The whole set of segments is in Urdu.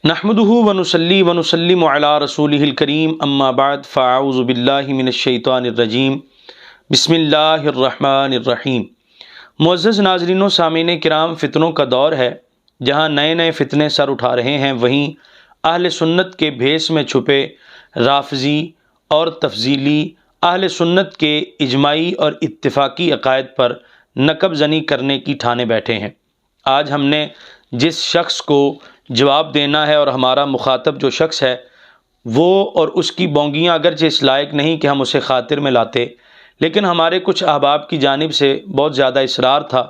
نحمدہ ونصلی ونسلم علی رسولہ الکریم اما بعد فاعوذ باللہ من الشیطان الرجیم بسم اللہ الرحمن الرحیم۔ معزز ناظرین و سامعین کرام، فتنوں کا دور ہے، جہاں نئے نئے فتنے سر اٹھا رہے ہیں، وہیں اہل سنت کے بھیس میں چھپے رافضی اور تفضیلی اہل سنت کے اجماعی اور اتفاقی عقائد پر نقب زنی کرنے کی ٹھانے بیٹھے ہیں۔ آج ہم نے جس شخص کو جواب دینا ہے اور ہمارا مخاطب جو شخص ہے وہ اور اس کی بونگیاں اگرچہ اس لائق نہیں کہ ہم اسے خاطر میں لاتے، لیکن ہمارے کچھ احباب کی جانب سے بہت زیادہ اصرار تھا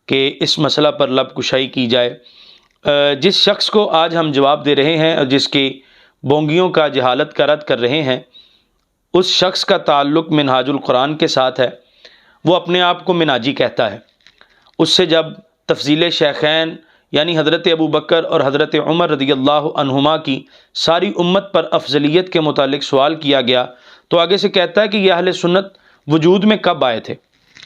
کہ اس مسئلہ پر لب کشائی کی جائے۔ جس شخص کو آج ہم جواب دے رہے ہیں اور جس کی بونگیوں کا جہالت کا رد کر رہے ہیں، اس شخص کا تعلق منہاج القرآن کے ساتھ ہے۔ وہ اپنے آپ کو مناجی کہتا ہے۔ اس سے جب تفضیل شیخین یعنی حضرت ابو بکر اور حضرت عمر رضی اللہ عنہما کی ساری امت پر افضلیت کے متعلق سوال کیا گیا تو آگے سے کہتا ہے کہ یہ اہل سنت وجود میں کب آئے تھے؟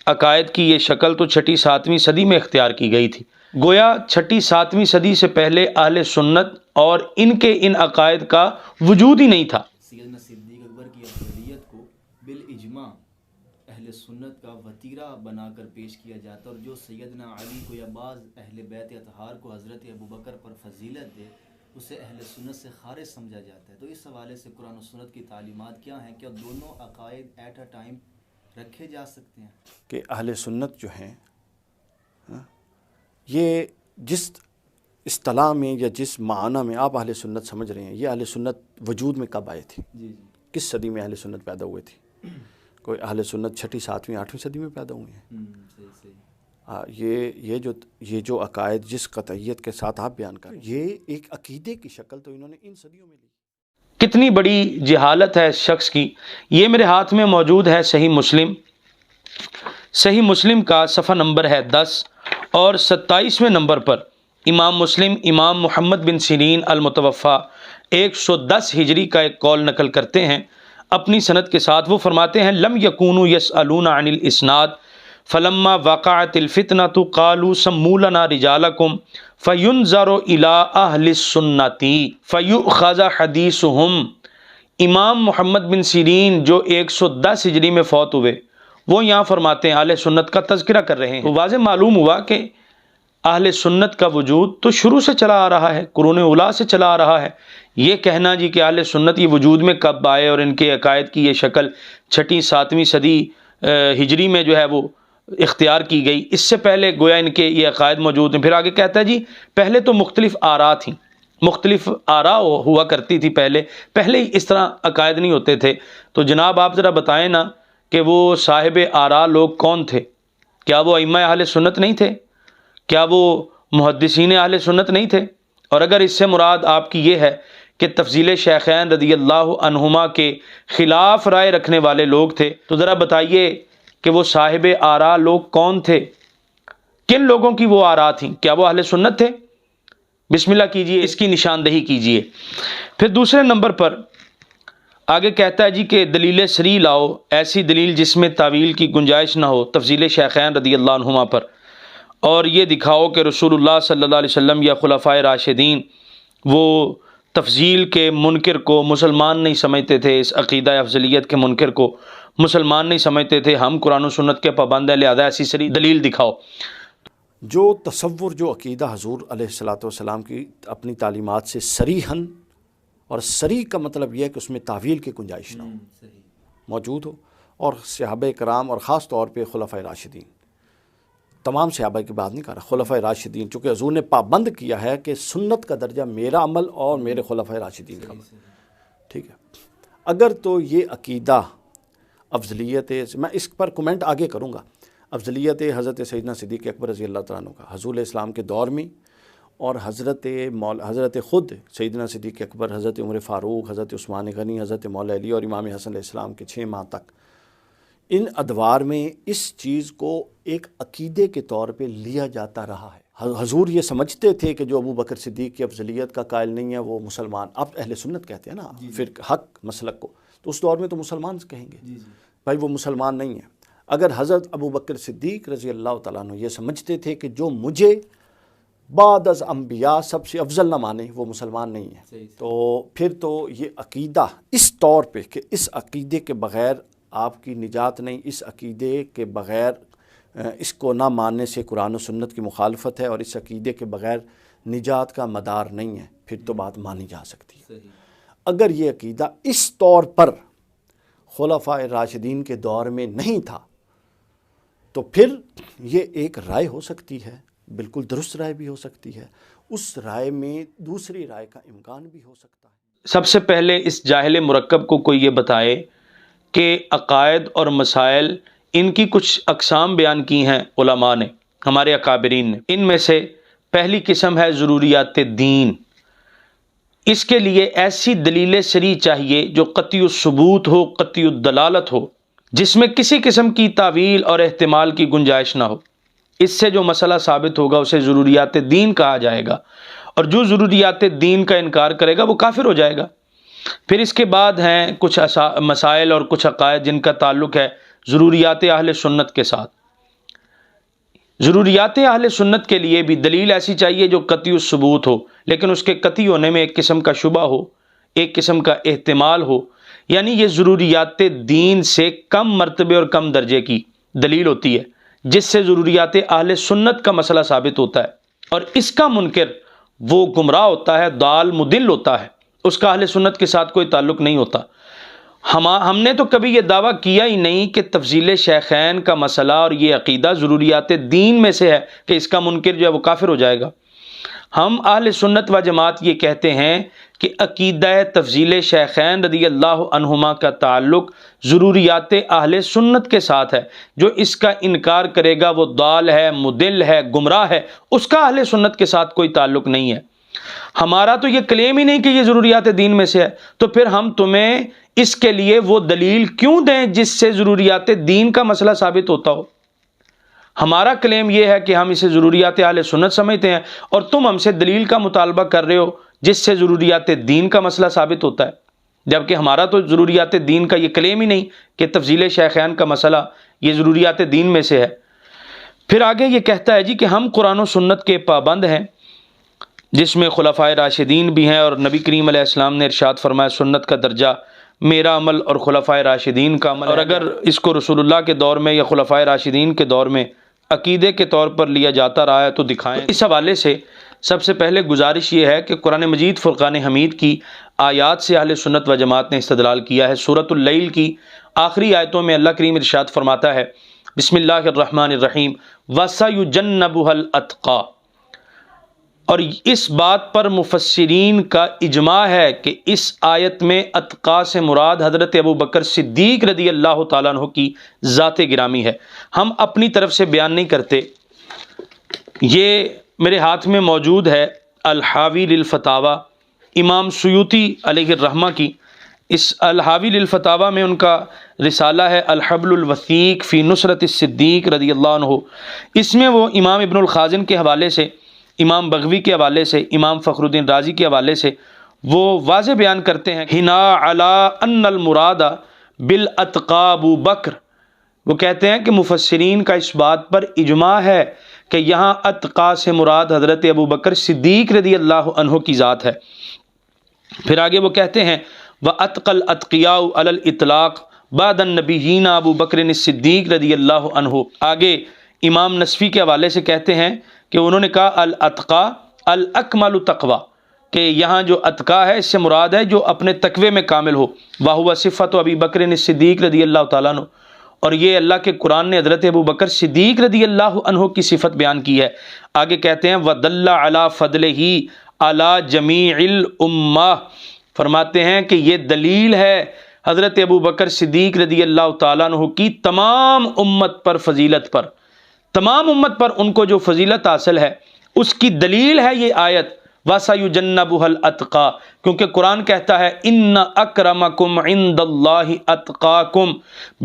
عقائد کی یہ شکل تو 6 7ویں صدی میں اختیار کی گئی تھی۔ گویا 6 7ویں صدی سے پہلے اہل سنت اور ان کے ان عقائد کا وجود ہی نہیں تھا۔ سیدنا صدیق اکبر کی افضلیت کو بالاجماع اہل سنت کا وتیرہ بنا کر پیش کیا جاتا ہے، اور جو سیدنا علی کو یا بعض اہل بیت اطہار کو حضرت ابو بکر پر فضیلت دے اسے اہل سنت سے خارج سمجھا جاتا ہے۔ تو اس حوالے سے قرآن و سنت کی تعلیمات کیا ہیں؟ کیا دونوں عقائد ایٹ اے ٹائم رکھے جا سکتے ہیں؟ کہ اہل سنت جو ہیں یہ جس اصطلاح میں یا جس معنی میں آپ اہل سنت سمجھ رہے ہیں، یہ اہل سنت وجود میں کب آئے تھے؟ کس صدی میں اہل سنت پیدا ہوئے تھے؟ کوئی اہل سنت 6 7ویں 8ویں صدی میں پیدا ہوئے ہیں؟ یہ جو عقائد جس قطعیت کے ساتھ آپ بیان کر رہے ہیں، یہ ایک عقیدے کی شکل تو انہوں نے ان صدیوں میں لی۔ کتنی بڑی جہالت ہے اس شخص کی۔ یہ میرے ہاتھ میں موجود ہے صحیح مسلم کا صفحہ نمبر ہے 10 اور 27ویں نمبر پر امام مسلم امام محمد بن سیرین المتوفی 110 ہجری کا ایک قول نقل کرتے ہیں اپنی سند کے ساتھ۔ وہ فرماتے ہیں لم یکونوا یسألون عن الاسناد فلما وقعت الفتنة قالوا سموا لنا رجالکم فینظر الى اہل السنۃ فیؤخذ حدیثهم۔ امام محمد بن سیرین جو 110 ہجری میں فوت ہوئے، وہ یہاں فرماتے ہیں اہل سنت کا تذکرہ کر رہے ہیں۔ واضح معلوم ہوا کہ اہل سنت کا وجود تو شروع سے چلا آ رہا ہے، قرون اولیٰ سے چلا آ رہا ہے۔ یہ کہنا جی کہ اہل سنت یہ وجود میں کب آئے اور ان کے عقائد کی یہ شکل 6 7ویں صدی ہجری میں جو ہے وہ اختیار کی گئی، اس سے پہلے گویا ان کے یہ عقائد موجود ہیں۔ پھر آگے کہتا ہے جی پہلے تو مختلف آراء تھیں، مختلف آراء ہوا کرتی تھی، پہلے ہی اس طرح عقائد نہیں ہوتے تھے۔ تو جناب آپ ذرا بتائیں نا کہ وہ صاحب آراء لوگ کون تھے؟ کیا وہ ائمہ اہل سنت نہیں تھے؟ کیا وہ محدثین اہل سنت نہیں تھے؟ اور اگر اس سے مراد آپ کی یہ ہے کہ تفضیل شیخین رضی اللہ عنہما کے خلاف رائے رکھنے والے لوگ تھے، تو ذرا بتائیے کہ وہ صاحب آراء لوگ کون تھے؟ کن لوگوں کی وہ آراء تھیں؟ کیا وہ اہل سنت تھے؟ بسم اللہ کیجئے، اس کی نشاندہی کیجئے۔ پھر دوسرے نمبر پر آگے کہتا ہے جی کہ دلیل صریح لاؤ، ایسی دلیل جس میں تعویل کی گنجائش نہ ہو تفضیل شیخین رضی اللہ عنہما پر، اور یہ دکھاؤ کہ رسول اللہ صلی اللہ علیہ وسلم یا خلفائے راشدین وہ تفضیل کے منکر کو مسلمان نہیں سمجھتے تھے، اس عقیدہ افضلیت کے منکر کو مسلمان نہیں سمجھتے تھے۔ ہم قرآن و سنت کے پابند ہیں، لہذا ایسی صریح دلیل دکھاؤ۔ جو تصور، جو عقیدہ حضور علیہ الصلاۃ والسلام کی اپنی تعلیمات سے صریحاً، اور صریح کا مطلب یہ ہے کہ اس میں تعویل کی گنجائش نہ ہو، موجود ہو، اور صحابہ کرام اور خاص طور پہ خلفائے راشدین، تمام صحابہ کی بات نہیں کر رہا، خلفائے راشدین، چونکہ حضور نے پابند کیا ہے کہ سنت کا درجہ میرا عمل اور میرے خلفائے راشدین کا عمل، ٹھیک ہے۔ اگر تو یہ عقیدہ افضلیت، میں اس پر کومنٹ آگے کروں گا، افضلیت حضرت سیدنا صدیق اکبر رضی اللہ تعالیٰ عنہ کا حضور اسلام کے دور میں، اور حضرت خود سیدنا صدیق اکبر، حضرت عمر فاروق، حضرت عثمان غنی، حضرت مولا علی اور امام حسن علیہ السلام کے 6 ماہ تک، ان ادوار میں اس چیز کو ایک عقیدے کے طور پہ لیا جاتا رہا ہے۔ حضور یہ سمجھتے تھے کہ جو ابو بکر صدیق کی افضلیت کا قائل نہیں ہے وہ مسلمان، اب اہل سنت کہتے ہیں نا پھر حق مسلک کو، تو اس دور میں تو مسلمان کہیں گے بھائی وہ مسلمان نہیں ہے۔ اگر حضرت ابو بکر صدیق رضی اللہ تعالیٰ عنہ یہ سمجھتے تھے کہ جو مجھے بعد از انبیاء سب سے افضل نہ مانے وہ مسلمان نہیں ہے۔ صحیح۔ تو پھر تو یہ عقیدہ اس طور پہ کہ اس عقیدے کے بغیر آپ کی نجات نہیں، اس عقیدے کے بغیر اس کو نہ ماننے سے قرآن و سنت کی مخالفت ہے، اور اس عقیدے کے بغیر نجات کا مدار نہیں ہے، پھر تو بات مانی جا سکتی ہے۔ صحیح۔ اگر یہ عقیدہ اس طور پر خلفائے راشدین کے دور میں نہیں تھا تو پھر یہ ایک رائے ہو سکتی ہے، بالکل درست رائے بھی ہو سکتی ہے، اس رائے میں دوسری رائے کا امکان بھی ہو سکتا ہے۔ سب سے پہلے اس جاہل مرکب کو کوئی یہ بتائے کہ عقائد اور مسائل ان کی کچھ اقسام بیان کی ہیں علماء نے، ہمارے اکابرین نے۔ ان میں سے پہلی قسم ہے ضروریات دین۔ اس کے لیے ایسی دلیل شرعی چاہیے جو قطعی الثبوت ہو، قطعی الدلالت ہو، جس میں کسی قسم کی تعویل اور احتمال کی گنجائش نہ ہو۔ اس سے جو مسئلہ ثابت ہوگا اسے ضروریات دین کہا جائے گا، اور جو ضروریات دین کا انکار کرے گا وہ کافر ہو جائے گا۔ پھر اس کے بعد ہیں کچھ مسائل اور کچھ عقائد جن کا تعلق ہے ضروریات اہل سنت کے ساتھ۔ ضروریات اہل سنت کے لیے بھی دلیل ایسی چاہیے جو قطعی الثبوت ہو، لیکن اس کے قطعی ہونے میں ایک قسم کا شبہ ہو، ایک قسم کا احتمال ہو، یعنی یہ ضروریات دین سے کم مرتبے اور کم درجے کی دلیل ہوتی ہے، جس سے ضروریات اہل سنت کا مسئلہ ثابت ہوتا ہے، اور اس کا منکر وہ گمراہ ہوتا ہے، ضال مضل ہوتا ہے، اس کا اہل سنت کے ساتھ کوئی تعلق نہیں ہوتا۔ ہم نے تو کبھی یہ دعویٰ کیا ہی نہیں کہ تفضیل شیخین کا مسئلہ اور یہ عقیدہ ضروریات دین میں سے ہے کہ اس کا منکر جو ہے وہ کافر ہو جائے گا۔ ہم اہل سنت و جماعت یہ کہتے ہیں کہ عقیدہ تفضیل شیخین رضی اللہ عنہما کا تعلق ضروریات اہل سنت کے ساتھ ہے۔ جو اس کا انکار کرے گا وہ ضال ہے، مضل ہے، گمراہ ہے، اس کا اہل سنت کے ساتھ کوئی تعلق نہیں ہے۔ ہمارا تو یہ کلیم ہی نہیں کہ یہ ضروریات دین میں سے ہے، تو پھر ہم تمہیں اس کے لیے وہ دلیل کیوں دیں جس سے ضروریات دین کا مسئلہ ثابت ہوتا ہو؟ ہمارا کلیم یہ ہے کہ ہم اسے ضروریات اہل سنت سمجھتے ہیں، اور تم ہم سے دلیل کا مطالبہ کر رہے ہو جس سے ضروریات دین کا مسئلہ ثابت ہوتا ہے، جبکہ ہمارا تو ضروریات دین کا یہ کلیم ہی نہیں کہ تفضیل شیخین کا مسئلہ یہ ضروریات دین میں سے ہے۔ پھر آگے یہ کہتا ہے جی کہ ہم قرآن و سنت کے پابند ہیں، جس میں خلفائے راشدین بھی ہیں، اور نبی کریم علیہ السلام نے ارشاد فرمایا سنت کا درجہ میرا عمل اور خلفائے راشدین کا عمل، اور اگر اس کو رسول اللہ کے دور میں یا خلفائے راشدین کے دور میں عقیدے کے طور پر لیا جاتا رہا ہے تو دکھائیں۔ اس حوالے سے سب سے پہلے گزارش یہ ہے کہ قرآن مجید فرقان حمید کی آیات سے اہل سنت و جماعت نے استدلال کیا ہے۔ سورۃ اللیل کی آخری آیتوں میں اللہ کریم ارشاد فرماتا ہے بسم اللہ الرحمن الرحیم وَسَيُجَنَّبُهَا الْأَتْقَى، اور اس بات پر مفسرین کا اجماع ہے کہ اس آیت میں اتقا سے مراد حضرت ابو بکر صدیق رضی اللہ تعالیٰ عنہ کی ذات گرامی ہے۔ ہم اپنی طرف سے بیان نہیں کرتے، یہ میرے ہاتھ میں موجود ہے الحاوی للفتاوی امام سیوطی علیہ الرحمہ کی۔ اس الحاوی للفتاوی میں ان کا رسالہ ہے الحبل الوثیق فی نصرت الصدیق رضی اللہ عنہ۔ اس میں وہ امام ابن الخازن کے حوالے سے، امام بغوی کے حوالے سے، امام فخر الدین رازی کے حوالے سے وہ واضح بیان کرتے ہیں ہنا علی ان المراد بالاتقا ابو بکر۔ وہ کہتے ہیں کہ مفسرین کا اس بات پر اجماع ہے کہ یہاں اتقا سے مراد حضرت ابو بکر صدیق رضی اللہ عنہ کی ذات ہے۔ پھر آگے وہ کہتے ہیں وَأَتْقَى الْأَتْقِيَاءُ عَلَى الْإِطْلَاقِ بعد النبیین ابو بکر صدیق رضی اللہ عنہ۔ آگے امام نصفی کے حوالے سے کہتے ہیں کہ انہوں نے کہا الاتقا الاکمل تقوی، کہ یہاں جو اتقا ہے اس سے مراد ہے جو اپنے تقوی میں کامل ہو، وَهُوَ صِفَةُ ابی بکر صدیق رضی اللہ تعالیٰ عنہ، اور یہ اللہ کے قرآن نے حضرت ابو بکر صدیق رضی اللہ عنہ کی صفت بیان کی ہے۔ آگے کہتے ہیں وَدَلَّ عَلَى فَضْلِهِ عَلَى جَمِيعِ الْأُمَّةِ، فرماتے ہیں کہ یہ دلیل ہے حضرت ابو بکر صدیق رضی اللہ تعالیٰ عنہ کی تمام امت پر فضیلت پر، تمام امت پر ان کو جو فضیلت حاصل ہے اس کی دلیل ہے یہ آیت وَسَيُجَنَّبُهَا الْأَتْقَى، کیونکہ قرآن کہتا ہے اِنَّ أَكْرَمَكُمْ عِنْدَ اللَّهِ أَتْقَاكُمْ،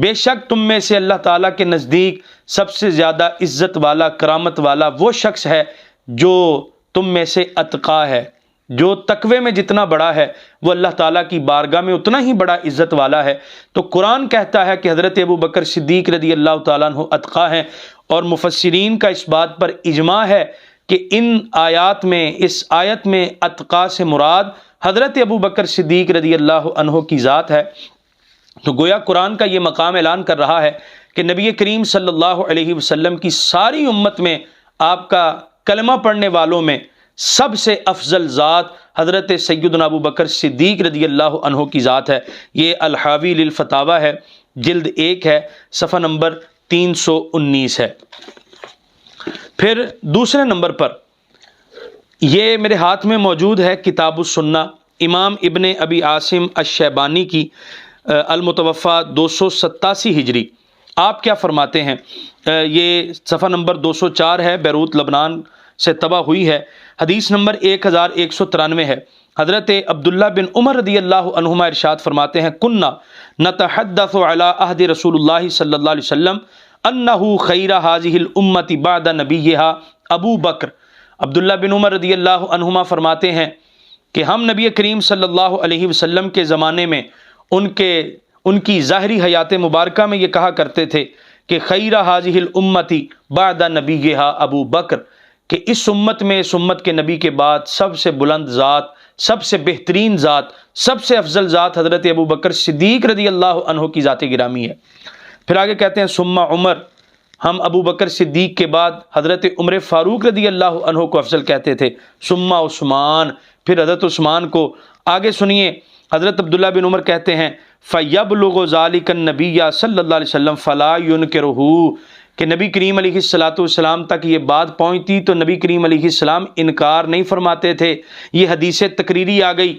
بے شک تم میں سے اللہ تعالیٰ کے نزدیک سب سے زیادہ عزت والا، کرامت والا وہ شخص ہے جو تم میں سے اتقا ہے، جو تقوی میں جتنا بڑا ہے وہ اللہ تعالیٰ کی بارگاہ میں اتنا ہی بڑا عزت والا ہے۔ تو قرآن کہتا ہے کہ حضرت ابو بکر صدیق رضی اللہ تعالیٰ عنہ اتقا ہیں، اور مفسرین کا اس بات پر اجماع ہے کہ ان آیات میں، اس آیت میں اتقا سے مراد حضرت ابو بکر صدیق رضی اللہ عنہ کی ذات ہے، تو گویا قرآن کا یہ مقام اعلان کر رہا ہے کہ نبی کریم صلی اللہ علیہ وسلم کی ساری امت میں، آپ کا کلمہ پڑھنے والوں میں سب سے افضل ذات حضرت سیدنا ابو بکر صدیق رضی اللہ عنہ کی ذات ہے۔ یہ الحاوی للفتاوی ہے، جلد 1 ہے، صفحہ نمبر 319 ہے۔ پھر دوسرے نمبر پر یہ میرے ہاتھ میں موجود ہے کتاب السنہ، امام ابن ابی عاصم الشیبانی کی المتوفی 287 ہجری۔ آپ کیا فرماتے ہیں؟ یہ صفحہ نمبر 204 ہے، بیروت لبنان سے طبع ہوئی ہے، حدیث نمبر 1193 ہے۔ حضرت عبداللہ بن عمر رضی اللہ عنہما ارشاد فرماتے ہیں، کننا نتحدث علی عہد رسول اللہ صلی اللہ علیہ وسلم انہ خیر ہذہ الامت بعد نبیہا ابو بکر۔ عبداللہ بن عمر رضی اللہ عنہما فرماتے ہیں کہ ہم نبی کریم صلی اللہ علیہ وسلم کے زمانے میں ان کی ظاہری حیات مبارکہ میں یہ کہا کرتے تھے کہ خیر ہذہ الامت بعد نبیہا ابو بکر، کہ اس امت میں، اس امت کے نبی کے بعد سب سے بلند ذات، سب سے بہترین ذات، سب سے افضل ذات حضرت ابو بکر صدیق رضی اللہ عنہ کی ذات گرامی ہے۔ پھر آگے کہتے ہیں ثم عمر، ہم ابو بکر صدیق کے بعد حضرت عمر فاروق رضی اللہ عنہ کو افضل کہتے تھے، ثم عثمان، پھر حضرت عثمان کو۔ آگے سنیے، حضرت عبداللہ بن عمر کہتے ہیں فَيَبْلُغُ ذَلِكَ النَّبِيَّ صلی اللہ علیہ وسلم فَلَا يُنْكِرُهُ، کہ نبی کریم علیہ السلام تک یہ بات پہنچتی تو نبی کریم علیہ السلام انکار نہیں فرماتے تھے۔ یہ حدیث تقریری آ گئی،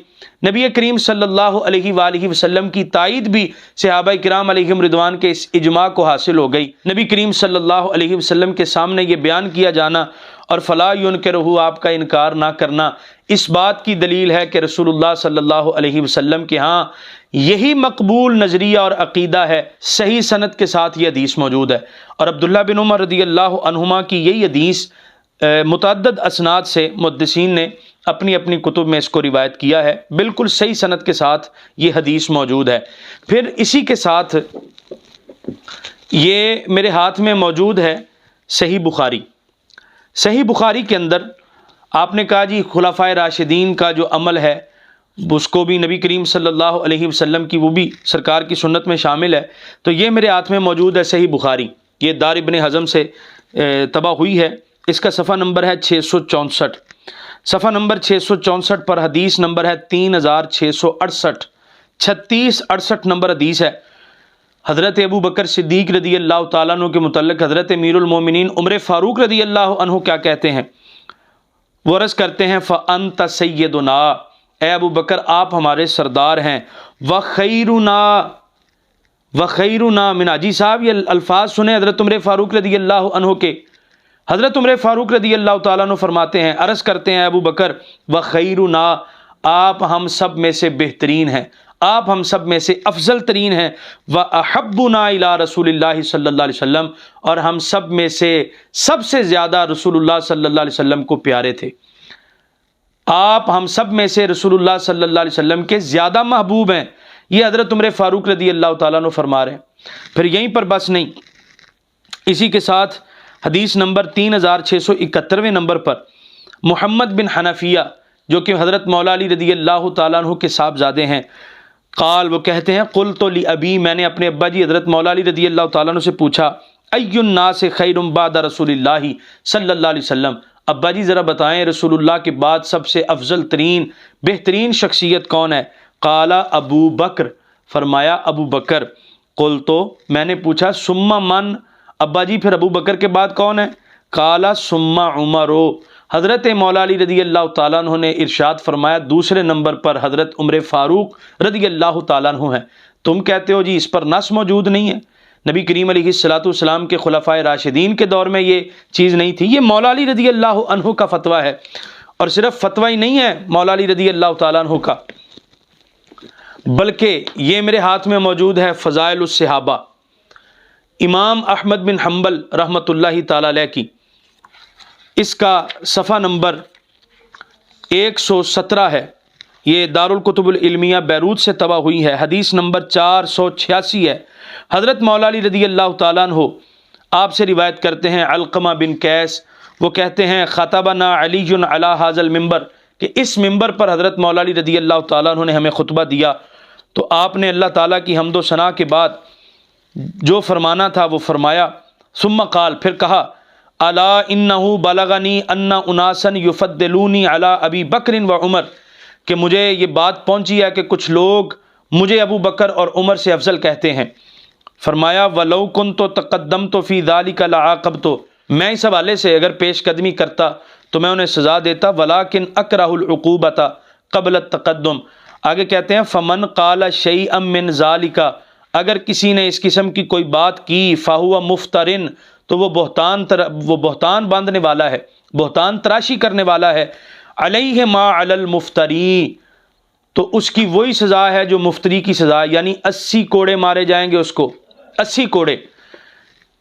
نبی کریم صلی اللہ علیہ وآلہ وسلم کی تائید بھی صحابہ کرام علیہم رضوان کے اس اجماع کو حاصل ہو گئی۔ نبی کریم صلی اللہ علیہ وسلم کے سامنے یہ بیان کیا جانا اور فلا ينکرہ، آپ کا انکار نہ کرنا، اس بات کی دلیل ہے کہ رسول اللہ صلی اللہ علیہ وسلم کے ہاں یہی مقبول نظریہ اور عقیدہ ہے۔ صحیح سند کے ساتھ یہ حدیث موجود ہے، اور عبداللہ بن عمر رضی اللہ عنہما کی یہی حدیث متعدد اسناد سے محدثین نے اپنی اپنی کتب میں اس کو روایت کیا ہے، بالکل صحیح سند کے ساتھ یہ حدیث موجود ہے۔ پھر اسی کے ساتھ یہ میرے ہاتھ میں موجود ہے صحیح بخاری۔ صحیح بخاری کے اندر آپ نے کہا جی خلفائے راشدین کا جو عمل ہے اس کو بھی نبی کریم صلی اللہ علیہ وسلم کی وہ بھی سرکار کی سنت میں شامل ہے، تو یہ میرے ہاتھ میں موجود ہے صحیح بخاری، یہ دار ابن حزم سے طبع ہوئی ہے، اس کا صفحہ نمبر ہے 664، صفحہ نمبر 664 پر حدیث نمبر ہے 3668، 3668 نمبر حدیث ہے۔ حضرت ابو بکر صدیق رضی اللہ تعالیٰ عنہ کے متعلق حضرت امیر المومنین عمر فاروق رضی اللہ عنہ کیا کہتے ہیں؟ وہ عرض کرتے ہیں فَأَنْتَ سَيِّدُنَا، اے ابو بکر آپ ہمارے سردار ہیں، وَخَيْرُنَا وَخَيْرُنَا من، جی صاحب یہ الفاظ سنیں حضرت عمر فاروق رضی اللہ عنہ کے۔ حضرت عمر فاروق رضی اللہ تعالیٰ عنہ فرماتے ہیں، عرض کرتے ہیں ابو بکر وَخَيْرُنَا، آپ ہم سب میں سے بہترین ہیں، آپ ہم سب میں سے افضل ترین ہیں، وَأَحَبُّنَا إِلَىٰ رسول اللہ صلی اللہ علیہ وسلم، اور ہم سب میں سے سب سے زیادہ رسول اللہ صلی اللہ علیہ وسلم کو پیارے تھے۔ آپ ہم سب میں سے رسول اللہ صلی اللہ علیہ وسلم کے زیادہ محبوب ہیں، یہ حضرت عمر فاروق رضی اللہ تعالیٰ عنہ فرما رہے ہیں۔ پھر یہیں پر بس نہیں، اسی کے ساتھ حدیث نمبر 3671 نمبر پر محمد بن حنفیہ جو کہ حضرت مولا علی رضی اللہ تعالیٰ عنہ کے صاحبزادے ہیں، قال وہ کہتے ہیں قلت لابی، میں نے اپنے ابا جی حضرت مولا علی رضی اللہ تعالیٰ عنہ سے پوچھا ای الناس خیر بعد رسول اللہ صلی اللہ علیہ وسلم، ابا جی ذرا بتائیں رسول اللہ کے بعد سب سے افضل ترین بہترین شخصیت کون ہے؟ قال ابو بکر، فرمایا ابو بکر۔ قلت، میں نے پوچھا ثم من، ابا جی پھر ابو بکر کے بعد کون ہے؟ قال ثم عمر، حضرت مولا علی رضی اللہ تعالیٰ عنہ نے ارشاد فرمایا دوسرے نمبر پر حضرت عمر فاروق رضی اللہ تعالیٰ عنہ ہیں۔ تم کہتے ہو جی اس پر نص موجود نہیں ہے، نبی کریم علیہ السلام کے خلفائے راشدین کے دور میں یہ چیز نہیں تھی، یہ مولا علی رضی اللہ عنہ کا فتویٰ ہے، اور صرف فتویٰ ہی نہیں ہے مولا علی رضی اللہ تعالیٰ عنہ کا، بلکہ یہ میرے ہاتھ میں موجود ہے فضائل الصحابہ، امام احمد بن حنبل رحمۃ اللہ تعالی علیہ کی، اس کا صفحہ نمبر 117 ہے، یہ دارالکتب العلمیہ بیروت سے طبع ہوئی ہے، حدیث نمبر 486 ہے۔ حضرت مولا علی رضی اللہ تعالیٰ عنہ آپ سے روایت کرتے ہیں علقمہ بن قیس وہ کہتے ہیں خطبنا علی علی ھذا المنبر، کہ اس ممبر پر حضرت مولا علی رضی اللہ تعالیٰ عنہ نے ہمیں خطبہ دیا، تو آپ نے اللہ تعالیٰ کی حمد و ثنا کے بعد جو فرمانا تھا وہ فرمایا. ثم قال، پھر کہا، الا انہ بلغنی ان اناسا یفضلونی علی ابی بکر و عمر، کہ مجھے یہ بات پہنچی ہے کہ کچھ لوگ مجھے ابو بکر اور عمر سے افضل کہتے ہیں. فرمایا ولو کنت تقدمت فی ذلک لعاقبت، میں اس حوالے سے اگر پیش قدمی کرتا تو میں انہیں سزا دیتا، ولیکن اکرہ العقوبۃ قبل التقدم. آگے کہتے ہیں فمن قال شیئا من ذلک، اگر کسی نے اس قسم کی کوئی بات کی، فہو مفترن، تو وہ بہتان باندھنے والا ہے، بہتان تراشی کرنے والا ہے. علیہ ما علی المفتری، تو اس کی وہی سزا ہے جو مفتری کی سزا، یعنی 80 کوڑے مارے جائیں گے اس کو، 80 کوڑے.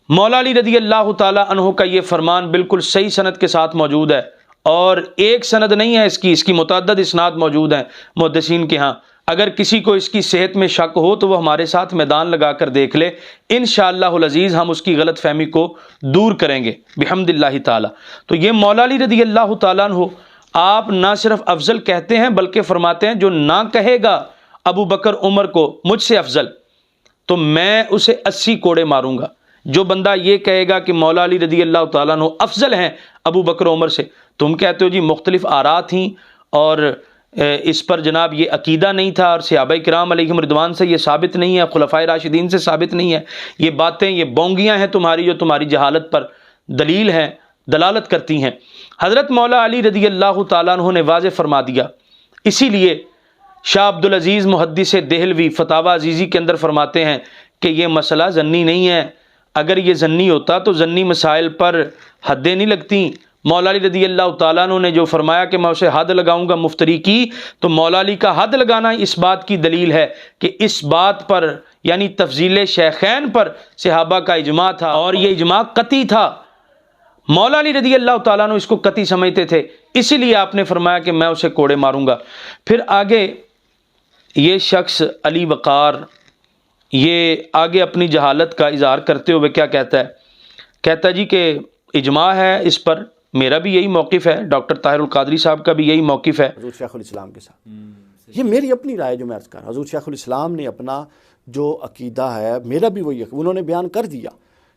مولا علی رضی اللہ تعالی عنہ کا یہ فرمان بالکل صحیح سند کے ساتھ موجود ہے، اور ایک سند نہیں ہے اس کی متعدد اسناد موجود ہیں محدثین کے ہاں. اگر کسی کو اس کی صحت میں شک ہو تو وہ ہمارے ساتھ میدان لگا کر دیکھ لے، انشاءاللہ العزیز ہم اس کی غلط فہمی کو دور کریں گے بحمد اللہ تعالی. تو یہ مولا علی رضی اللہ تعالیٰ عنہ آپ نہ صرف افضل کہتے ہیں بلکہ فرماتے ہیں جو نہ کہے گا ابو بکر عمر کو مجھ سے افضل تو میں اسے 80 کوڑے ماروں گا. جو بندہ یہ کہے گا کہ مولا علی رضی اللہ تعالیٰ عنہ افضل ہیں ابو بکر عمر سے، تم کہتے ہو جی مختلف آراء تھیں اور اس پر جناب یہ عقیدہ نہیں تھا، اور صحابہ کرام علیہم رضوان سے یہ ثابت نہیں ہے، خلفائے راشدین سے ثابت نہیں ہے، یہ باتیں یہ بونگیاں ہیں تمہاری جو تمہاری جہالت پر دلیل ہیں، دلالت کرتی ہیں. حضرت مولا علی رضی اللہ تعالیٰ عنہ نے واضح فرما دیا. اسی لیے شاہ عبدالعزیز محدث دہلوی فتاوی عزیزی کے اندر فرماتے ہیں کہ یہ مسئلہ ضنی نہیں ہے. اگر یہ ضنی ہوتا تو ضنی مسائل پر حدیں نہیں لگتی. مولا علی رضی اللہ تعالیٰ عنہ نے جو فرمایا کہ میں اسے حد لگاؤں گا مفتری کی، تو مولا علی کا حد لگانا اس بات کی دلیل ہے کہ اس بات پر یعنی تفضیل شیخین پر صحابہ کا اجماع تھا، اور یہ اجماع قطعی تھا. مولا علی رضی اللہ تعالیٰ عنہ اس کو قطعی سمجھتے تھے، اسی لیے آپ نے فرمایا کہ میں اسے کوڑے ماروں گا. پھر آگے یہ شخص علی وقار یہ آگے اپنی جہالت کا اظہار کرتے ہوئے کیا کہتا ہے؟ کہتا ہے جی کہ اجماع ہے اس پر، میرا بھی یہی موقف ہے، ڈاکٹر طاہر القادری صاحب کا بھی یہی موقف ہے. حضور شیخ الاسلام کے ساتھ یہ میری اپنی رائے جو میں عرض کر رہا ہوں، حضور شیخ الاسلام نے اپنا جو عقیدہ ہے، میرا بھی وہی، انہوں نے بیان کر دیا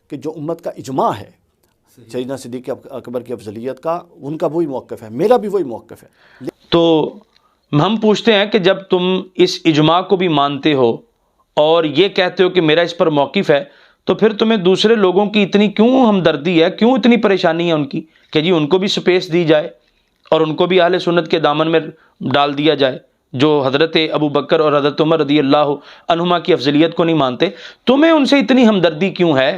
کہ جو امت کا اجماع ہے سیدنا صدیق اکبر کی افضلیت کا، ان کا وہی موقف ہے، میرا بھی وہی موقف ہے. تو ہم پوچھتے ہیں کہ جب تم اس اجماع کو بھی مانتے ہو اور یہ کہتے ہو کہ میرا اس پر موقف ہے، تو پھر تمہیں دوسرے لوگوں کی اتنی کیوں ہمدردی ہے، کیوں اتنی پریشانی ہے ان کی کہ جی ان کو بھی سپیس دی جائے اور ان کو بھی اہل سنت کے دامن میں ڈال دیا جائے جو حضرت ابو بکر اور حضرت عمر رضی اللہ عنہما کی افضلیت کو نہیں مانتے؟ تمہیں ان سے اتنی ہمدردی کیوں ہے؟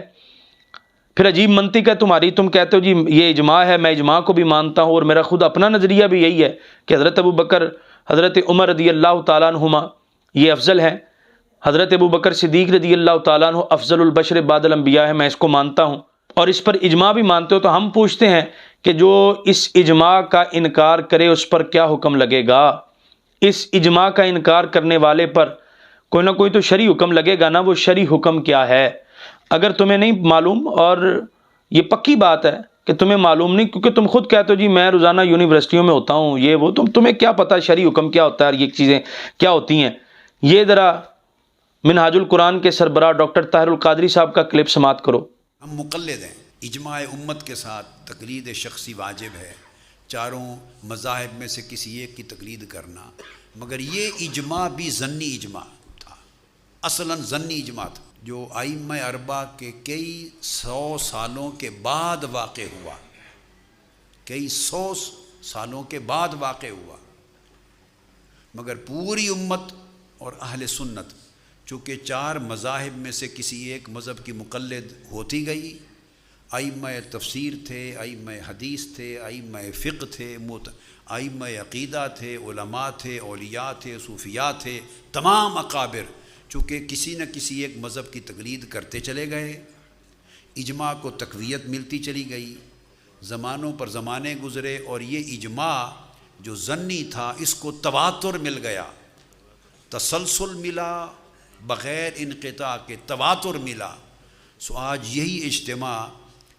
پھر عجیب منطق ہے تمہاری، تم کہتے ہو جی یہ اجماع ہے، میں اجماع کو بھی مانتا ہوں اور میرا خود اپنا نظریہ بھی یہی ہے کہ حضرت ابو بکر حضرت عمر رضی اللہ تعالیٰ عنہما یہ افضل ہیں، حضرت ابو بکر صدیق رضی اللہ تعالیٰ عنہ افضل البشر بعد الانبیاء ہے، میں اس کو مانتا ہوں اور اس پر اجماع بھی مانتے ہو. تو ہم پوچھتے ہیں کہ جو اس اجماع کا انکار کرے اس پر کیا حکم لگے گا؟ اس اجماع کا انکار کرنے والے پر کوئی نہ کوئی تو شرعی حکم لگے گا نا. وہ شرعی حکم کیا ہے؟ اگر تمہیں نہیں معلوم، اور یہ پکی بات ہے کہ تمہیں معلوم نہیں، کیونکہ تم خود کہتے ہو جی میں روزانہ یونیورسٹیوں میں ہوتا ہوں یہ وہ، تمہیں کیا پتہ شرعی حکم کیا ہوتا ہے اور یہ چیزیں کیا ہوتی ہیں. یہ ذرا منہاج القرآن کے سربراہ ڈاکٹر طاہر القادری صاحب کا کلپ سماعت کرو. ہم مقلد ہیں، اجماع امت کے ساتھ تقلید شخصی واجب ہے، چاروں مذاہب میں سے کسی ایک کی تقلید کرنا، مگر یہ اجماع بھی ضنی اجماع تھا، اصلاً ضنی اجماع تھا جو ائمہ اربعہ کے کئی 100 سالوں کے بعد واقع ہوا، کئی 100 سالوں کے بعد واقع ہوا. مگر پوری امت اور اہل سنت چونکہ 4 مذاہب میں سے کسی ایک مذہب کی مقلد ہوتی گئی، ائمہ تفسیر تھے، ائمہ حدیث تھے، ائمہ فقہ تھے، ائمہ عقیدہ تھے، علماء تھے، اولیاء تھے، صوفیاء تھے، تمام اکابر چونکہ کسی نہ کسی ایک مذہب کی تقلید کرتے چلے گئے، اجماع کو تقویت ملتی چلی گئی. زمانوں پر زمانے گزرے اور یہ اجماع جو ضنی تھا اس کو تواتر مل گیا، تسلسل ملا، بغیر انقطاع کے تواتر ملا. سو آج یہی اجتماع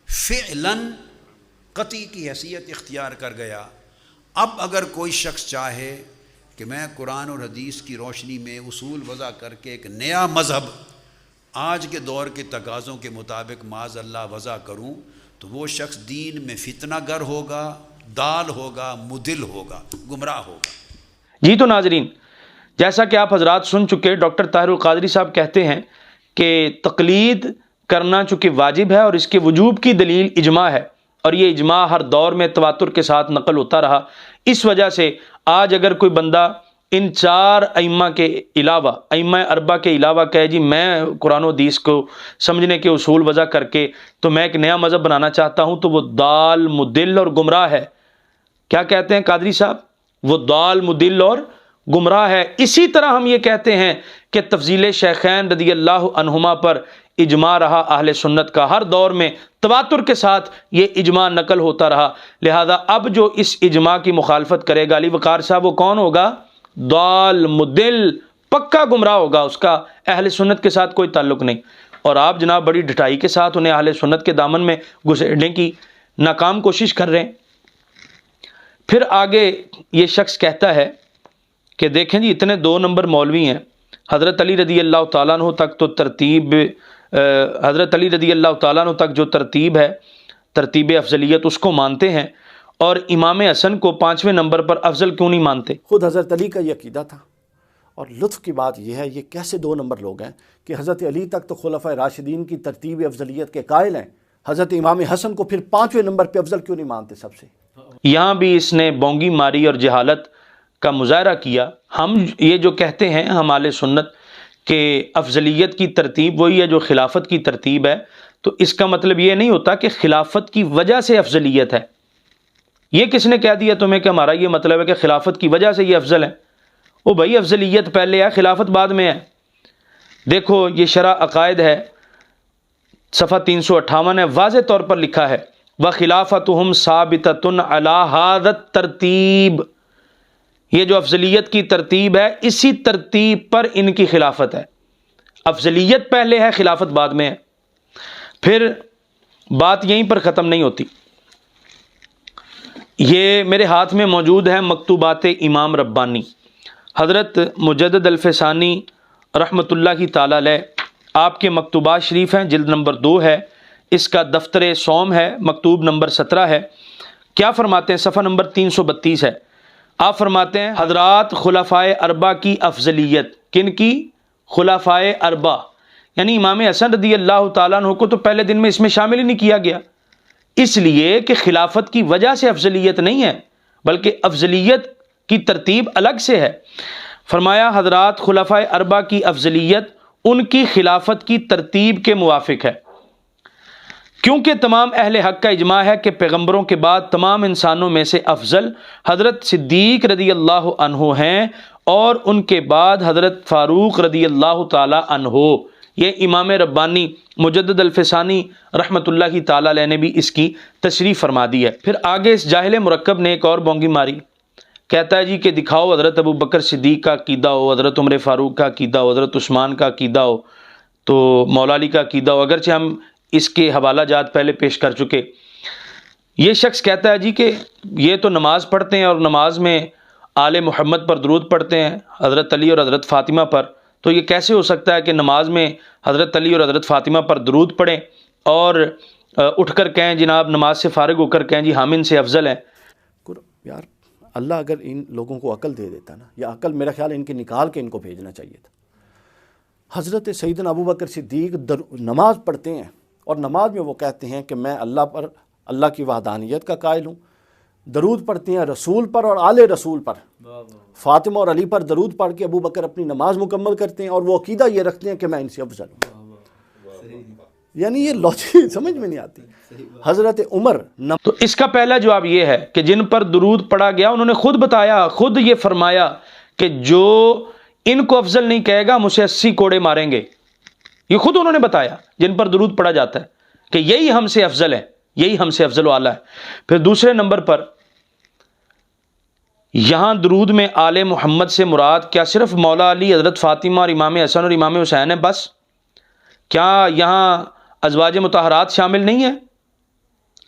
فعلاً قطعی کی حیثیت اختیار کر گیا۔ اب اگر کوئی شخص چاہے کہ میں قرآن اور حدیث کی روشنی میں اصول وضع کر کے ایک نیا مذہب آج کے دور کے تقاضوں کے مطابق معاذ اللہ وضع کروں، تو وہ شخص دین میں فتنہ گر ہوگا، دال ہوگا، مدل ہوگا، گمراہ ہوگا۔ جی تو ناظرین، جیسا کہ آپ حضرات سن چکے، ڈاکٹر طاہر القادری صاحب کہتے ہیں کہ تقلید کرنا چونکہ واجب ہے اور اس کے وجوب کی دلیل اجماع ہے، اور یہ اجماع ہر دور میں تواتر کے ساتھ نقل ہوتا رہا۔ اس وجہ سے آج اگر کوئی بندہ ان چار ائمہ کے علاوہ، ائمہ اربعہ کے علاوہ کہے جی میں قرآن و حدیث کو سمجھنے کے اصول وضع کر کے تو میں ایک نیا مذہب بنانا چاہتا ہوں، تو وہ دال، مدل اور گمراہ ہے۔ کیا کہتے ہیں قادری صاحب؟ وہ دال، مدل اور گمراہ ہے۔ اسی طرح ہم یہ کہتے ہیں کہ تفضیل شیخین رضی اللہ عنہما پر اجماع رہا اہل سنت کا، ہر دور میں تواتر کے ساتھ یہ اجماع نقل ہوتا رہا۔ لہذا اب جو اس اجماع کی مخالفت کرے گا علی وقار صاحب، وہ کون ہوگا؟ دال، مدل، پکا گمراہ ہوگا، اس کا اہل سنت کے ساتھ کوئی تعلق نہیں۔ اور آپ جناب بڑی ڈٹائی کے ساتھ انہیں اہل سنت کے دامن میں گھسیڑنے کی ناکام کوشش کر رہے ہیں۔ پھر آگے یہ شخص کہتا ہے کہ دیکھیں جی اتنے 2 نمبر مولوی ہیں، حضرت علی رضی اللہ تعالیٰ عنہ تک تو ترتیب، حضرت علی رضی اللہ تعالیٰ عنہ تک جو ترتیب ہے، ترتیب افضلیت، اس کو مانتے ہیں، اور امام حسن کو 5ویں نمبر پر افضل کیوں نہیں مانتے؟ خود حضرت علی کا یہ عقیدہ تھا۔ اور لطف کی بات یہ ہے، یہ کیسے 2 نمبر لوگ ہیں کہ حضرت علی تک تو خلفائے راشدین کی ترتیب افضلیت کے قائل ہیں، حضرت امام حسن کو پھر 5ویں نمبر پہ افضل کیوں نہیں مانتے سب سے؟ یہاں بھی اس نے بونگی ماری اور جہالت کا مظاہرہ کیا۔ ہم یہ جو کہتے ہیں ہم اہل سنت کہ افضلیت کی ترتیب وہی ہے جو خلافت کی ترتیب ہے، تو اس کا مطلب یہ نہیں ہوتا کہ خلافت کی وجہ سے افضلیت ہے۔ یہ کس نے کہہ دیا تمہیں کہ ہمارا یہ مطلب ہے کہ خلافت کی وجہ سے یہ افضل ہے؟ او بھائی، افضلیت پہلے ہے، خلافت بعد میں ہے۔ دیکھو یہ شرح عقائد ہے، صفحہ 358 ہے، واضح طور پر لکھا ہے وَخِلَافَتُهُمْ ثَابِتَةٌ عَلَى هَذَا التَّرْتِيبِ، یہ جو افضلیت کی ترتیب ہے اسی ترتیب پر ان کی خلافت ہے۔ افضلیت پہلے ہے، خلافت بعد میں ہے۔ پھر بات یہیں پر ختم نہیں ہوتی، یہ میرے ہاتھ میں موجود ہے مکتوبات امام ربانی، حضرت مجدد الفسانی رحمۃ اللہ کی تعالی علیہ، آپ کے مکتوبات شریف ہیں، جلد نمبر 2 ہے، اس کا دفتر سوم ہے، مکتوب نمبر 17 ہے۔ کیا فرماتے ہیں؟ صفحہ نمبر 332 ہے۔ آپ فرماتے ہیں حضرات خلفائے اربعہ کی افضلیت، کن کی؟ خلفائے اربعہ، یعنی امام حسن رضی اللہ تعالیٰ عنہ کو تو پہلے دن میں اس میں شامل ہی نہیں کیا گیا، اس لیے کہ خلافت کی وجہ سے افضلیت نہیں ہے، بلکہ افضلیت کی ترتیب الگ سے ہے۔ فرمایا حضرات خلفائے اربعہ کی افضلیت ان کی خلافت کی ترتیب کے موافق ہے، کیونکہ تمام اہل حق کا اجماع ہے کہ پیغمبروں کے بعد تمام انسانوں میں سے افضل حضرت صدیق رضی اللہ عنہ ہیں، اور ان کے بعد حضرت فاروق رضی اللہ تعالی عنہ۔ یہ امام ربانی مجدد الفسانی رحمۃ اللہ کی تعالی علیہ نے بھی اس کی تشریح فرما دی ہے۔ پھر آگے اس جاہل مرکب نے ایک اور بونگی ماری، کہتا ہے جی کہ دکھاؤ حضرت ابو بکر صدیق کا عقیدہ ہو، حضرت عمر فاروق کا عقیدہ ہو، حضرت عثمان کا عقیدہ ہو، تو مولا علی کا عقیدہ ہو، اگرچہ ہم اس کے حوالہ جات پہلے پیش کر چکے۔ یہ شخص کہتا ہے جی کہ یہ تو نماز پڑھتے ہیں اور نماز میں آل محمد پر درود پڑھتے ہیں، حضرت علی اور حضرت فاطمہ پر، تو یہ کیسے ہو سکتا ہے کہ نماز میں حضرت علی اور حضرت فاطمہ پر درود پڑھیں اور اٹھ کر کہیں جناب نماز سے فارغ ہو کر کہیں جی ہم ان سے افضل ہیں؟ یار اللہ اگر ان لوگوں کو عقل دے دیتا نا، یا عقل میرا خیال ان کے نکال کے ان کو بھیجنا چاہیے تھا۔ حضرت سیدنا ابو بکر صدیق نماز پڑھتے ہیں، اور نماز میں وہ کہتے ہیں کہ میں اللہ کی وحدانیت کا قائل ہوں، درود پڑھتے ہیں رسول پر اور آل رسول پر، فاطمہ اور علی پر درود پڑھ کے ابو بکر اپنی نماز مکمل کرتے ہیں، اور وہ عقیدہ یہ رکھتے ہیں کہ میں ان سے افضل ہوں۔ یعنی یہ لاجک سمجھ میں نہیں آتی۔ حضرت عمر تو اس کا پہلا جواب یہ ہے کہ جن پر درود پڑھا گیا انہوں نے خود بتایا، خود یہ فرمایا کہ جو ان کو افضل نہیں کہے گا ہم اسے 80 کوڑے ماریں گے۔ یہ خود انہوں نے بتایا جن پر درود پڑھا جاتا ہے کہ یہی ہم سے افضل ہے، یہی ہم سے افضل و اعلیٰ ہے۔ پھر دوسرے نمبر پر یہاں درود میں آل محمد سے مراد کیا صرف مولا علی، حضرت فاطمہ اور امام حسن اور امام حسین ہے بس؟ کیا یہاں ازواج مطہرات شامل نہیں ہیں؟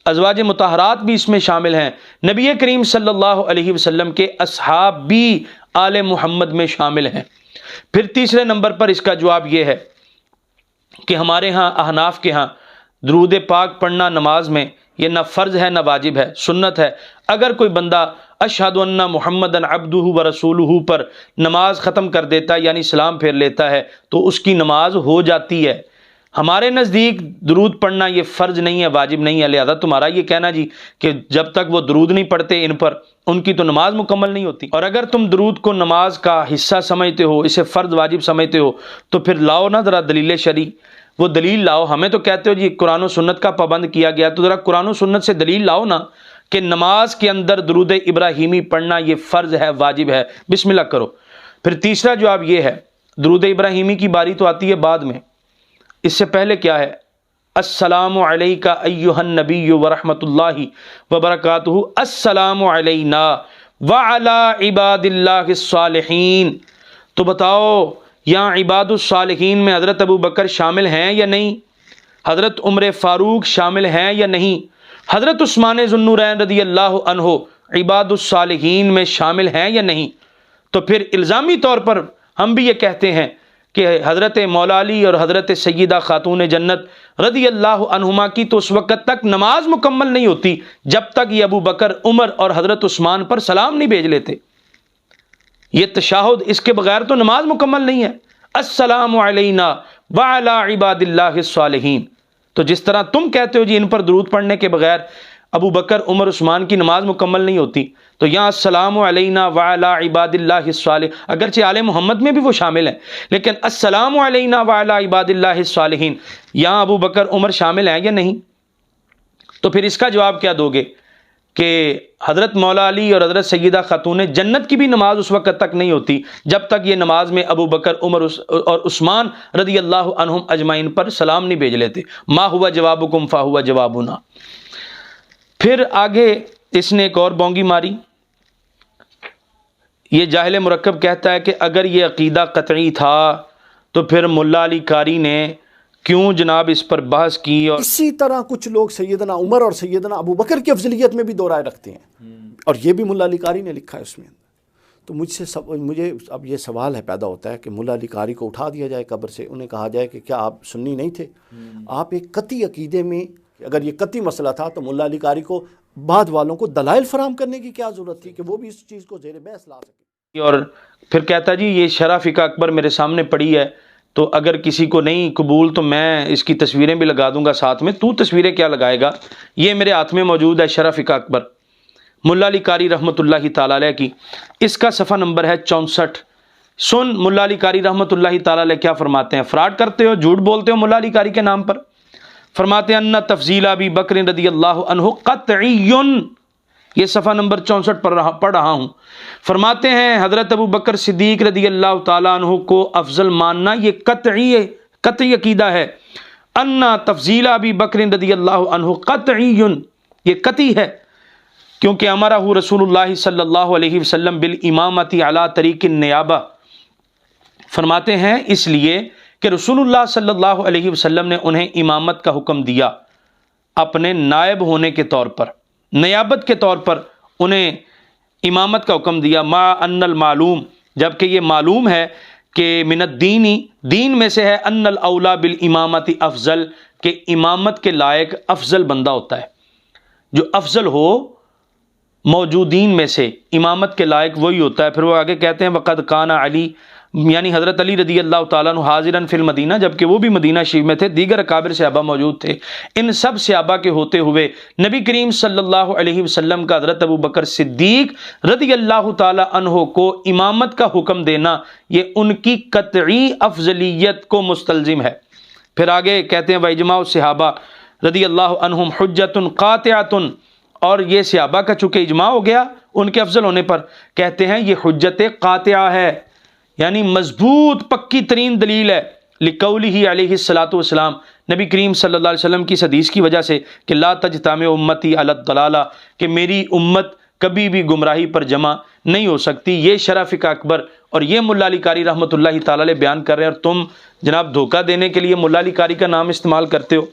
ازواج مطہرات بھی اس میں شامل ہیں، نبی کریم صلی اللہ علیہ وسلم کے اصحاب بھی آل محمد میں شامل ہیں۔ پھر تیسرے نمبر پر اس کا جواب یہ ہے کہ ہمارے ہاں احناف کے ہاں درود پاک پڑھنا نماز میں یہ نہ فرض ہے نہ واجب ہے، سنت ہے۔ اگر کوئی بندہ اشہد ان محمدً عبدہ ورسولہ پر نماز ختم کر دیتا ہے یعنی سلام پھیر لیتا ہے تو اس کی نماز ہو جاتی ہے۔ ہمارے نزدیک درود پڑھنا یہ فرض نہیں ہے، واجب نہیں ہے، لہذا تمہارا یہ کہنا جی کہ جب تک وہ درود نہیں پڑھتے ان پر ان کی تو نماز مکمل نہیں ہوتی۔ اور اگر تم درود کو نماز کا حصہ سمجھتے ہو، اسے فرض واجب سمجھتے ہو، تو پھر لاؤ نا ذرا دلیل شرعی، وہ دلیل لاؤ۔ ہمیں تو کہتے ہو جی قرآن و سنت کا پابند کیا گیا، تو ذرا قرآن و سنت سے دلیل لاؤ نا کہ نماز کے اندر درود ابراہیمی پڑھنا یہ فرض ہے، واجب ہے، بسم اللہ کرو۔ پھر تیسرا جواب یہ ہے، درود ابراہیمی کی باری تو آتی ہے بعد میں، اس سے پہلے کیا ہے؟ السلام علیکہ ایہا النبی ورحمۃ اللہ وبرکاتہ، السلام علینا وعلی عباد اللہ الصالحین۔ تو بتاؤ یہاں عباد الصالحین میں حضرت ابو بکر شامل ہیں یا نہیں؟ حضرت عمر فاروق شامل ہیں یا نہیں؟ حضرت عثمان ذو النورین رضی اللہ عنہ عباد الصالحین میں شامل ہیں یا نہیں؟ تو پھر الزامی طور پر ہم بھی یہ کہتے ہیں کہ حضرت مولا علی اور حضرت سیدہ خاتون جنت رضی اللہ عنہما کی تو اس وقت تک نماز مکمل نہیں ہوتی جب تک یہ ابو بکر، عمر اور حضرت عثمان پر سلام نہیں بھیج لیتے۔ یہ تشہد اس کے بغیر تو نماز مکمل نہیں ہے۔ السلام علینا وعلی عباد اللہ الصالحین۔ تو جس طرح تم کہتے ہو جی ان پر درود پڑھنے کے بغیر ابو بکر، عمر، عثمان کی نماز مکمل نہیں ہوتی، تو یہاں السلام علینا وعلی عباد اللہ الصالحین، اگرچہ آل محمد میں بھی وہ شامل ہیں، لیکن السلام علینا وعلی عباد اللہ الصالحین یہاں ابو بکر، عمر شامل ہیں یا نہیں؟ تو پھر اس کا جواب کیا دو گے کہ حضرت مولا علی اور حضرت سیدہ خاتون جنت کی بھی نماز اس وقت تک نہیں ہوتی جب تک یہ نماز میں ابو بکر، عمر اور عثمان رضی اللہ عنہم اجمعین پر سلام نہیں بھیج لیتے۔ ما ہوا جوابکم فہوا جوابنا۔ پھر آگے اس نے ایک اور بونگی ماری، یہ جاہل مرکب کہتا ہے کہ اگر یہ عقیدہ قطعی تھا تو پھر ملا علی قاری نے کیوں جناب اس پر بحث کی؟ اور اسی طرح کچھ لوگ سیدنا عمر اور سیدنا ابو بکر کی افضلیت میں بھی دو رائے رکھتے ہیں، اور یہ بھی ملا علی قاری نے لکھا ہے اس میں۔ تو مجھے اب یہ سوال ہے پیدا ہوتا ہے کہ ملا علی قاری کو اٹھا دیا جائے قبر سے، انہیں کہا جائے کہ کیا آپ سنی نہیں تھے؟ آپ ایک قطعی عقیدے میں، اگر یہ قطعی مسئلہ تھا تو ملا علی قاری کو بعد والوں کو دلائل فراہم کرنے کی کیا ضرورت تھی کہ وہ بھی اس چیز کو زیر بحث لا سکے؟ اور پھر کہتا جی یہ شرح فقہ اکبر میرے سامنے پڑی ہے، تو اگر کسی کو نہیں قبول تو میں اس کی تصویریں بھی لگا دوں گا ساتھ میں۔ تو تصویریں کیا لگائے گا؟ یہ میرے ہاتھ میں موجود ہے شرح فقہ اکبر ملا علی قاری رحمۃ اللہ تعالی علیہ کی، اس کا صفحہ نمبر ہے 64۔ سن ملا علی قاری رحمۃ اللہ تعالی علیہ کیا فرماتے ہیں۔ فراڈ کرتے ہو، جھوٹ بولتے ہو ملا علی قاری کے نام پر۔ فرماتے ہیں ان تفضیل ابی بکر رضی اللہ عنہ قطعی، یہ صفحہ نمبر 64 پڑھ رہا ہوں۔ فرماتے ہیں حضرت ابو بکر صدیق رضی اللہ تعالیٰ عنہ کو افضل ماننا یہ قطعی عقیدہ ہے۔ ان تفضیل ابی بکر رضی اللہ عنہ قطعی، یہ قطعی ہے، کیونکہ امرہ رسول اللہ صلی اللہ علیہ وسلم بالامامۃ علی طریق النیابہ۔ فرماتے ہیں اس لیے کہ رسول اللہ صلی اللہ علیہ وسلم نے انہیں امامت کا حکم دیا اپنے نائب ہونے کے طور پر، نیابت کے طور پر انہیں امامت کا حکم دیا۔ ما ان المعلوم، جبکہ یہ معلوم ہے کہ من الدین، دین میں سے ہے، ان الاولا بالامامت افضل، کہ امامت کے لائق افضل بندہ ہوتا ہے، جو افضل ہو موجودین میں سے امامت کے لائق وہی ہوتا ہے۔ پھر وہ آگے کہتے ہیں وقد کان علی، یعنی حضرت علی رضی اللہ تعالیٰ عنہ حاضراً فی المدینہ، جبکہ وہ بھی مدینہ شریف میں تھے، دیگر اکابر صحابہ موجود تھے۔ ان سب صحابہ کے ہوتے ہوئے نبی کریم صلی اللہ علیہ وسلم کا حضرت ابو بکر صدیق رضی اللہ تعالیٰ عنہ کو امامت کا حکم دینا یہ ان کی قطعی افضلیت کو مستلزم ہے۔ پھر آگے کہتے ہیں وَإِجْمَاعُ الصحابہ رضی اللہ عنہم حجۃ قاطعۃ، اور یہ صحابہ کا چونکہ اجماع ہو گیا ان کے افضل ہونے پر، کہتے ہیں یہ حجت قاطعہ ہے، یعنی مضبوط پکی ترین دلیل ہے، لقولہ علیہ الصلاۃ والسلام، نبی کریم صلی اللہ علیہ وسلم کی اس حدیث کی وجہ سے کہ لا تجتمع امتی علی الضلالہ، کہ میری امت کبھی بھی گمراہی پر جمع نہیں ہو سکتی۔ یہ شرح فقہ اکبر اور یہ ملا علی قاری رحمۃ اللہ تعالی علیہ بیان کر رہے ہیں، اور تم جناب دھوکہ دینے کے لیے ملا علی قاری کا نام استعمال کرتے ہو۔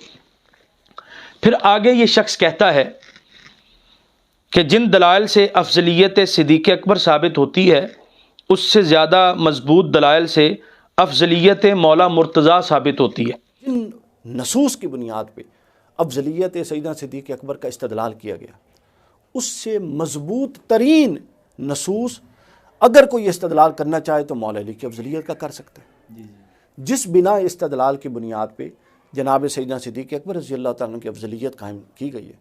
پھر آگے یہ شخص کہتا ہے کہ جن دلائل سے افضلیت صدیق اکبر ثابت ہوتی ہے اس سے زیادہ مضبوط دلائل سے افضلیت مولا مرتضیٰ ثابت ہوتی ہے۔ جن نصوص کی بنیاد پہ افضلیت سیدنا صدیق اکبر کا استدلال کیا گیا، اس سے مضبوط ترین نصوص اگر کوئی استدلال کرنا چاہے تو مولا علی کی افضلیت کا کر سکتا ہے۔ جس بنا استدلال کی بنیاد پہ جناب سیدنا صدیق اکبر رضی اللہ تعالیٰ عنہ کی افضلیت قائم کی گئی ہے،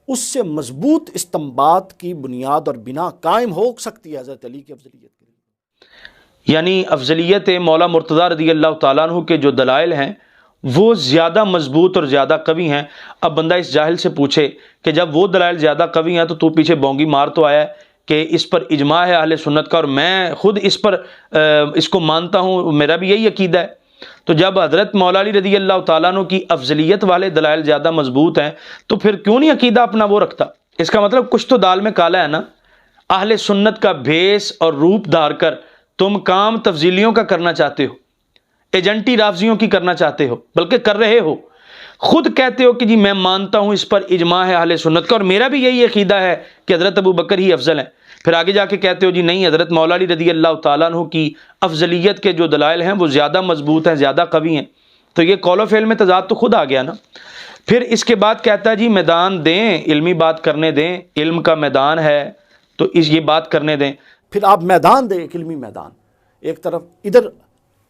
اس سے مضبوط استنباط کی بنیاد اور بنا قائم ہو سکتی ہے حضرت علی کی افضلیت کے لیے۔ یعنی افضلیت مولا مرتضیٰ رضی اللہ تعالیٰ عنہ کے جو دلائل ہیں وہ زیادہ مضبوط اور زیادہ قوی ہیں۔ اب بندہ اس جاہل سے پوچھے کہ جب وہ دلائل زیادہ قوی ہیں تو پیچھے بونگی مار تو آیا ہے کہ اس پر اجماع ہے اہل سنت کا، اور میں خود اس کو مانتا ہوں، میرا بھی یہی عقیدہ ہے۔ تو جب حضرت مولا علی رضی اللہ تعالیٰ عنہ کی افضلیت والے دلائل زیادہ مضبوط ہیں تو پھر کیوں نہیں عقیدہ اپنا وہ رکھتا؟ اس کا مطلب کچھ تو دال میں کالا ہے نا۔ اہل سنت کا بھیس اور روپ دھار کر تم کام تفضیلیوں کا کرنا چاہتے ہو، ایجنٹی رافضیوں کی کرنا چاہتے ہو، بلکہ کر رہے ہو۔ خود کہتے ہو کہ جی میں مانتا ہوں اس پر اجماع ہے اہل سنت کا، اور میرا بھی یہی عقیدہ ہے کہ حضرت ابو بکر ہی افضل ہیں۔ پھر آگے جا کے کہتے ہو جی نہیں، حضرت مولا علی رضی اللہ تعالیٰ عنہ کی افضلیت کے جو دلائل ہیں وہ زیادہ مضبوط ہیں، زیادہ قوی ہیں۔ تو یہ قول و فعل میں تضاد تو خود آ گیا نا۔ پھر اس کے بعد کہتا ہے جی میدان دیں، علمی بات کرنے دیں، علم کا میدان ہے تو یہ بات کرنے دیں۔ پھر آپ میدان دیں، ایک علمی میدان، ایک طرف ادھر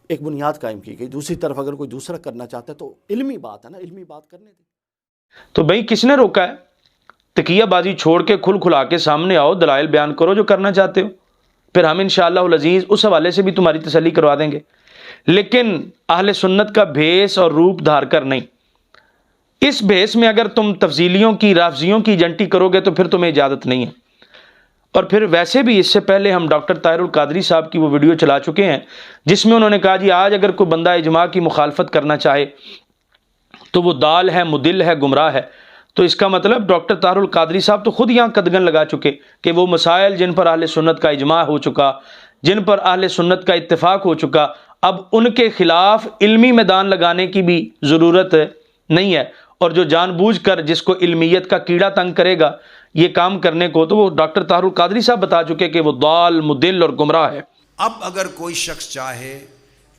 ایک بنیاد قائم کی گئی، دوسری طرف اگر کوئی دوسرا کرنا چاہتا ہے تو علمی بات ہے نا، علمی بات کرنے دیں۔ تو بھائی کس نے روکا ہے؟ تقیہ بازی چھوڑ کے کھلا کے سامنے آؤ، دلائل بیان کرو جو کرنا چاہتے ہو، پھر ہم انشاءاللہ العزیز اس حوالے سے بھی تمہاری تسلی کروا دیں گے، لیکن اہل سنت کا بھیس اور روپ دھار کر نہیں۔ اس بھیس میں اگر تم تفضیلیوں کی، رافضیوں کی ایجنٹی کرو گے تو پھر تمہیں اجازت نہیں ہے۔ اور پھر ویسے بھی اس سے پہلے ہم ڈاکٹر طاہر القادری صاحب کی وہ ویڈیو چلا چکے ہیں جس میں انہوں نے کہا جی آج اگر کوئی بندہ اجماع کی مخالفت کرنا چاہے تو وہ دال ہے، مدل ہے، گمراہ ہے۔ تو اس کا مطلب ڈاکٹر طاہر القادری صاحب تو خود یہاں قدغن لگا چکے کہ وہ مسائل جن پر اہل سنت کا اجماع ہو چکا، جن پر اہل سنت کا اتفاق ہو چکا، اب ان کے خلاف علمی میدان لگانے کی بھی ضرورت نہیں ہے۔ اور جو جان بوجھ کر جس کو علمیت کا کیڑا تنگ کرے گا یہ کام کرنے کو، تو وہ ڈاکٹر طاہر القادری صاحب بتا چکے کہ وہ ضال، مدل اور گمراہ ہے۔ اب اگر کوئی شخص چاہے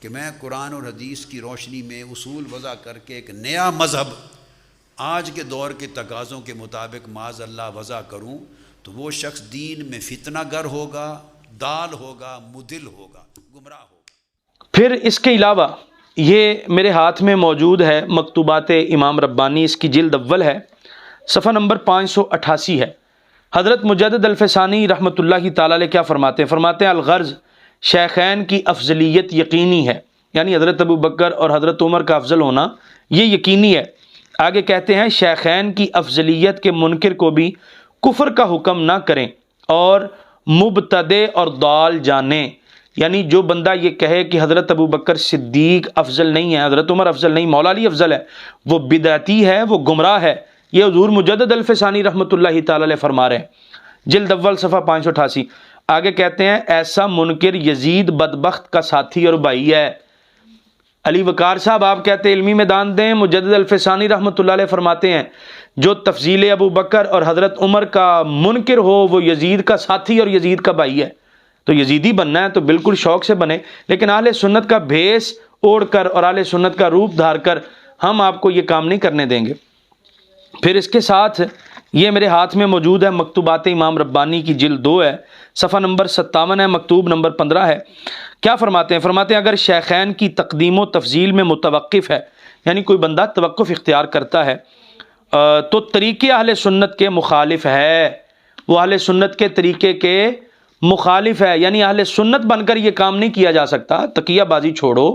کہ میں قرآن اور حدیث کی روشنی میں اصول وضع کر کے ایک نیا مذہب آج کے دور کے تقاضوں کے مطابق معاذ اللہ وضع کروں، تو وہ شخص دین میں فتنہ گر ہوگا، دال ہوگا، مدل ہوگا، گمراہ ہوگا۔ پھر اس کے علاوہ یہ میرے ہاتھ میں موجود ہے مکتوبات امام ربانی، اس کی جلد اول ہے، صفحہ نمبر 588 ہے۔ حضرت مجدد الفسانی رحمۃ اللہ تعالی علیہ کیا فرماتے ہیں؟ فرماتے ہیں الغرض شیخین کی افضلیت یقینی ہے، یعنی حضرت ابو بکر اور حضرت عمر کا افضل ہونا یہ یقینی ہے۔ آگے کہتے ہیں شیخین کی افضلیت کے منکر کو بھی کفر کا حکم نہ کریں اور مبتدع اور ضال جانیں، یعنی جو بندہ یہ کہے کہ حضرت ابو بکر صدیق افضل نہیں ہے، حضرت عمر افضل نہیں، مولا علی افضل ہے، وہ بدعتی ہے، وہ گمراہ ہے۔ یہ حضور مجدد الفسانی رحمۃ اللہ تعالی علیہ فرما رہے ہیں، جلد اول صفحہ 588۔ آگے کہتے ہیں ایسا منکر یزید بدبخت کا ساتھی اور بھائی ہے۔ علی وقار صاحب آپ کہتے ہیں علمی میدان دیں، مجدد الفسانی رحمۃ اللہ علیہ فرماتے ہیں جو تفضیل ابو بکر اور حضرت عمر کا منکر ہو وہ یزید کا ساتھی اور یزید کا بھائی ہے۔ تو یزیدی بننا ہے تو بالکل شوق سے بنے، لیکن اہل سنت کا بھیس اوڑھ کر اور اہل سنت کا روپ دھار کر ہم آپ کو یہ کام نہیں کرنے دیں گے۔ پھر اس کے ساتھ یہ میرے ہاتھ میں موجود ہے مکتوبات امام ربانی کی جلد 2 ہے، صفحہ نمبر 57 ہے، مکتوب نمبر 15 ہے۔ کیا فرماتے ہیں؟ فرماتے ہیں اگر شیخین کی تقدیم و تفضیل میں متوقف ہے، یعنی کوئی بندہ توقف اختیار کرتا ہے تو طریقے اہل سنت کے مخالف ہے، وہ اہل سنت کے طریقے کے مخالف ہے، یعنی اہل سنت بن کر یہ کام نہیں کیا جا سکتا۔ تقیہ بازی چھوڑو،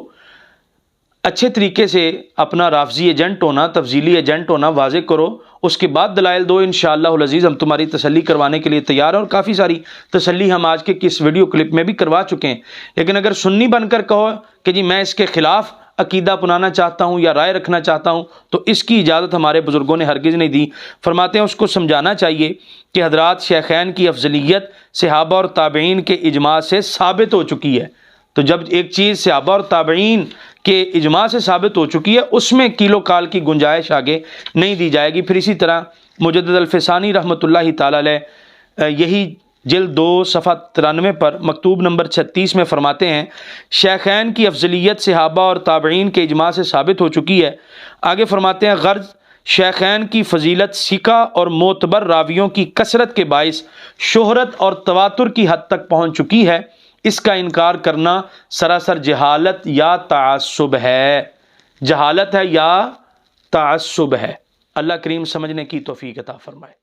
اچھے طریقے سے اپنا رافضی ایجنٹ ہونا، تفضیلی ایجنٹ ہونا واضح کرو، اس کے بعد دلائل دو، انشاءاللہ العزیز ہم تمہاری تسلی کروانے کے لیے تیار ہیں، اور کافی ساری تسلی ہم آج کے اس ویڈیو کلپ میں بھی کروا چکے ہیں۔ لیکن اگر سنی بن کر کہو کہ جی میں اس کے خلاف عقیدہ اپنانا چاہتا ہوں یا رائے رکھنا چاہتا ہوں، تو اس کی اجازت ہمارے بزرگوں نے ہرگز نہیں دی۔ فرماتے ہیں اس کو سمجھانا چاہیے کہ حضرات شیخین کی افضلیت صحابہ اور تابعین کے اجماع سے ثابت ہو چکی ہے۔ تو جب ایک چیز صحابہ اور تابعین کہ اجماع سے ثابت ہو چکی ہے اس میں کیلو کال کی گنجائش آگے نہیں دی جائے گی۔ پھر اسی طرح مجدد الفسانی رحمۃ اللہ تعالی علیہ یہی جلد 2 صفحہ 93 پر مکتوب نمبر 36 میں فرماتے ہیں شیخین کی افضلیت صحابہ اور تابعین کے اجماع سے ثابت ہو چکی ہے۔ آگے فرماتے ہیں غرض شیخین کی فضیلت ثقہ اور معتبر راویوں کی کثرت کے باعث شہرت اور تواتر کی حد تک پہنچ چکی ہے، اس کا انکار کرنا سراسر جہالت یا تعصب ہے، جہالت ہے یا تعصب ہے۔ اللہ کریم سمجھنے کی توفیق عطا فرمائے۔